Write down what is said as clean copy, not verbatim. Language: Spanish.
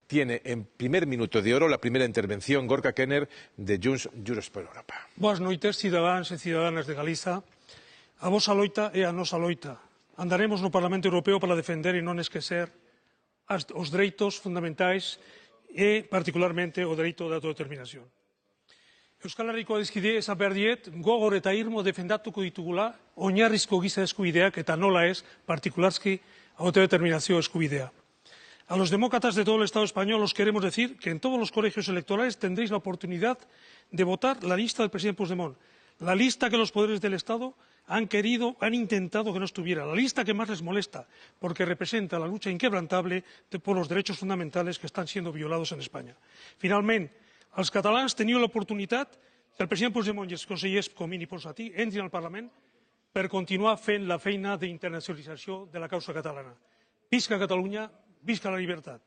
tiene en primer minuto de oro la primera intervención Gorka Kenner de Junts por Europa. Boas noites, cidadáns e cidadánas de Galiza. A vosa loita é a nosa loita. Andaremos no Parlamento Europeo para defender e non esquecer os dereitos fundamentais e, particularmente, o dereito de autodeterminación. Euskal Herriko adizkide ezaberdiet gogor eta irmo defendatuko ditugula oinarrizko giza eskubideak eta nola ez, partikularski, autodeterminazio eskubidea. A los demócratas de todo el Estado español os queremos decir que en todos los colegios electorales tendréis la oportunidad de votar la lista del presidente Puigdemont, la lista que los poderes del Estado han intentado que no estuviera, la lista que más les molesta, porque representa la lucha inquebrantable por los derechos fundamentales que están siendo violados en España. Finalment, els catalans teniu l'oportunitat que el president Puigdemont i els consellers Comín i Ponsatí entrin al Parlament per continuar fent la feina d'internacionalització de la causa catalana. Visca Catalunya, visca la llibertat.